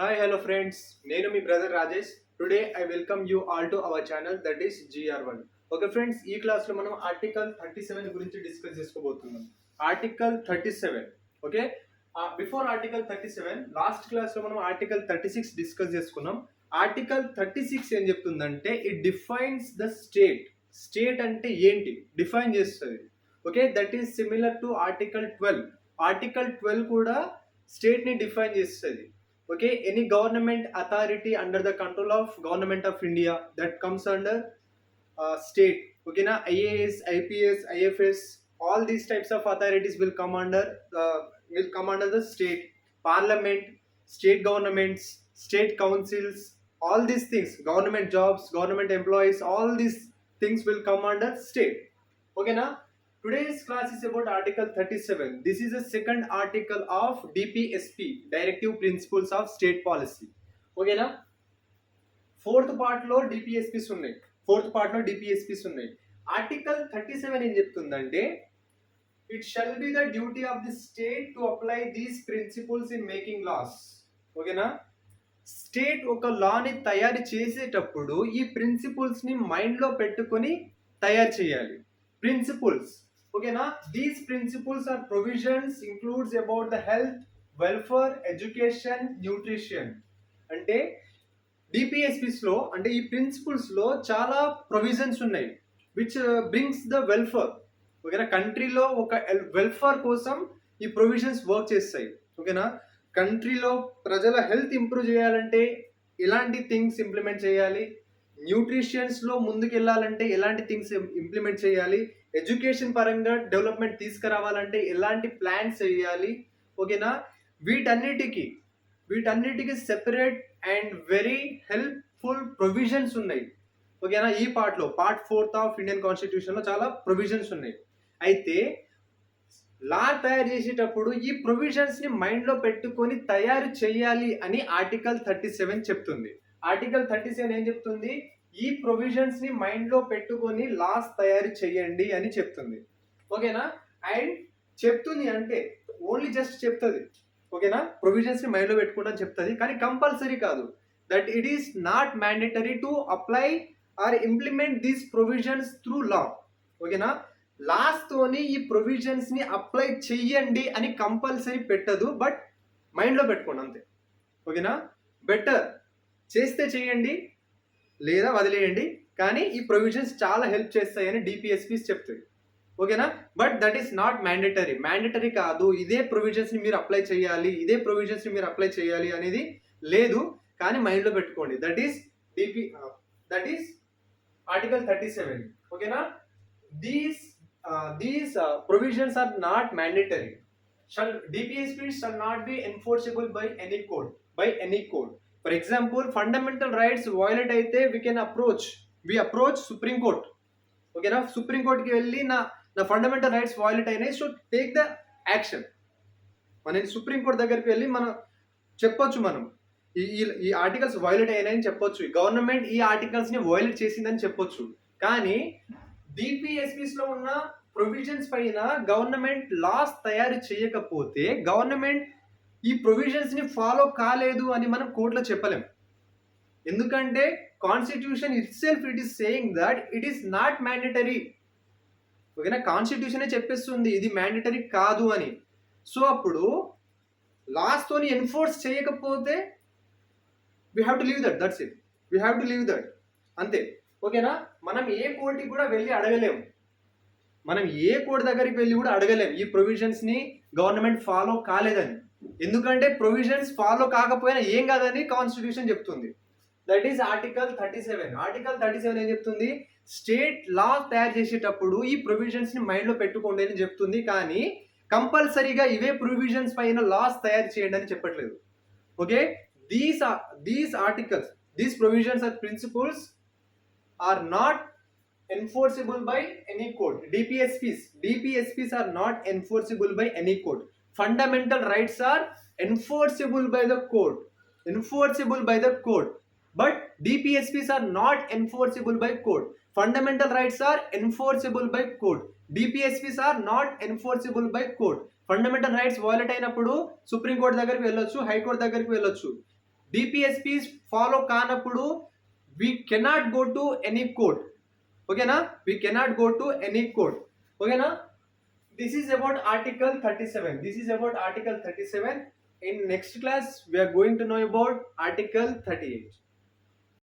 Hi, hello friends. నేను మీ brother Rajesh. Today I welcome you all to our channel that is GR1. Okay friends, ఈ క్లాస్లో మనం article 37 గురించి డిస్కస్ చేసుకోబోతున్నాం. Article 37. Okay, before article 37 last క్లాస్లో మనం ఆర్టికల్ 36 డిస్కస్ చేసుకున్నాం. ఆర్టికల్ 36 ఏం చెప్తుందంటే it defines the state. State అంటే ఏంటి డిఫైన్ చేస్తుంది. Okay, that is similar to article 12. Article 12 కూడా స్టేట్ ని డిఫైన్ చేస్తుంది. Okay, any government authority under the control of government of India that comes under state. Okay, na IAS, IPS, IFS, all these types of authorities will come under the state. Parliament, state governments, state councils, all these things, government jobs, government employees, all these things will come under state. Okay, na today's class is about Article 37. This is the second article of DPSP, Directive Principles of State Policy. Okay na? Fourth part లో DPSPs ఉన్నాయి. Article 37 ఏం చెప్తుందంటే it shall be the duty of the state to apply these principles in making laws. ఓకేనా? State ఒక లాని తయారు చేసేటప్పుడు ఈ principles ని మైండ్ లో పెట్టుకొని తయారు చేయాలి. ప్రిన్సిపల్స్, ఓకేనా? These principles are provisions includes about the health, welfare, education, nutrition. అంటే డిపిఎస్పిస్ లో అంటే ఈ ప్రిన్సిపల్స్ లో చాలా ప్రొవిజన్స్ ఉన్నాయి విచ్ బ్రింగ్స్ ద వెల్ఫేర్. ఓకేనా? కంట్రీలో ఒక వెల్ఫేర్ కోసం ఈ ప్రొవిజన్స్ వర్క్ చేస్తాయి. ఓకేనా? కంట్రీలో ప్రజల హెల్త్ ఇంప్రూవ్ చేయాలంటే ఎలాంటి థింగ్స్ ఇంప్లిమెంట్ చేయాలి, న్యూట్రిషన్స్ లో ముందుకు వెళ్ళాలంటే ఎలాంటి థింగ్స్ ఇంప్లిమెంట్ చేయాలి, ఎడ్యుకేషన్ పరంగా డెవలప్మెంట్ తీసుకురావాలంటే ఎలాంటి ప్లాన్స్ చేయాలి. ఓకేనా? వీటన్నిటికి separate and very helpful provisions ఉన్నాయి. ఓకేనా? ఈ part 4th of Indian constitution లో చాలా ప్రొవిజన్స్ ఉన్నాయి. అయితే లా తయారు చేసేటప్పుడు ఈ ప్రొవిజన్స్ ని మైండ్ లో పెట్టుకొని తయారు చేయాలి అని ఆర్టికల్ 37 చెప్తుంది. ఆర్టికల్ 37 ఏం చెప్తుంది? ఈ ప్రొవిజన్స్ ని మైండ్ లో పెట్టుకొని లాస్ తయారు చేయండి అని చెప్తుంది. ఓకేనా? అండ్ చెప్తుంది అంటే ఓన్లీ జస్ట్ చెప్తుంది. ఓకేనా? ప్రొవిజన్స్ ని మైండ్ లో పెట్టుకుంటా చెప్తుంది, కానీ కంపల్సరీ కాదు. That it is not mandatory to apply are implement these provisions through లా. ఓకేనా? లాస్ తోని ఈ ప్రొవిజన్స్ ని అప్లై చెయ్యండి అని కంపల్సరీ పెట్టదు, బట్ మైండ్ లో పెట్టుకోండి అంతే. ఓకేనా? బెటర్ చేస్తే చేయండి లేదా వదిలేయండి, కానీ ఈ ప్రొవిజన్స్ చాలా హెల్ప్ చేస్తాయని డిపిఎస్పీస్ చెప్తాయి. ఓకేనా? But that is not mandatory కాదు. ఇదే ప్రొవిజన్స్ ని మీరు అప్లై చేయాలి అనేది లేదు, కానీ మైండ్ లో పెట్టుకోండి. That is article 37. ఓకేనా? These provisions are not mandatory. DPSP shall not be enforceable by any code. For example, fundamental rights violate అయితే we approach Supreme Court. ఓకేనా? సుప్రీం కోర్ట్కి వెళ్ళి నా ఫండమెంటల్ రైట్స్ వైలేట్ అయినాయి, సో టేక్ ద యాక్షన్. మన supreme court దగ్గరికి వెళ్ళి మనం చెప్పొచ్చు, మనం ఈ ఆర్టికల్స్ వైలేట్ అయినాయని చెప్పొచ్చు, గవర్నమెంట్ ఈ ఆర్టికల్స్ ని వైలేట్ చేసిందని చెప్పొచ్చు. కానీ డిపిఎస్పిస్ లో ఉన్న ప్రొవిజన్స్ పైన గవర్నమెంట్ లాస్ తయారు చేయకపోతే గవర్నమెంట్ ఈ ప్రొవిజన్స్ ని ఫాలో కాలేదు అని మనం కోర్టులో చెప్పలేం. ఎందుకంటే constitution it self it is saying that it is not mandatory. ఓకేనా? కాన్స్టిట్యూషనే చెప్పేస్తుంది ఇది మ్యాండేటరీ కాదు అని. సో అప్పుడు లాస్ తోని ఎన్ఫోర్స్ చేయకపోతే we have to leave that. That's it. We have to leave that అంతే. ఓకేనా? మనం ఏ కోర్టుకి కూడా వెళ్ళి అడగలేము, ఈ ప్రొవిజన్స్ ని గవర్నమెంట్ ఫాలో కాలేదని. ఎందుకంటే ప్రొవిజన్స్ ఫాలో కాకపోయినా ఏం కాదని కాన్స్టిట్యూషన్ చెప్తుంది. That is article 37. ఆర్టికల్ 37 ఏం చెప్తుంది? స్టేట్ లా తయారు చేసేటప్పుడు ఈ ప్రొవిజన్స్ ని మైండ్ లో పెట్టుకోండి అని చెప్తుంది, కానీ కంపల్సరీగా ఇవే ప్రొవిజన్స్ పైన లాస్ తయారు చేయండి అని చెప్పట్లేదు. Okay? These provisions are principles are not enforceable by any code. DPSPs are not enforceable by any code. Fundamental rights are enforceable by the code, but DPSPs are not enforceable by code. Fundamental rights are enforceable by code. DPSPs are not enforceable by code. Fundamental rights violate అయినప్పుడు supreme court దగ్గరికి వెళ్ళొచ్చు, high court దగ్గరికి వెళ్ళొచ్చు. DPSPs follow కానప్పుడు we cannot go to any court. ఓకేనా, we cannot go to any court. ఓకేనా, this is about article 37. This is about article 37. In next class we are going to know about article 38.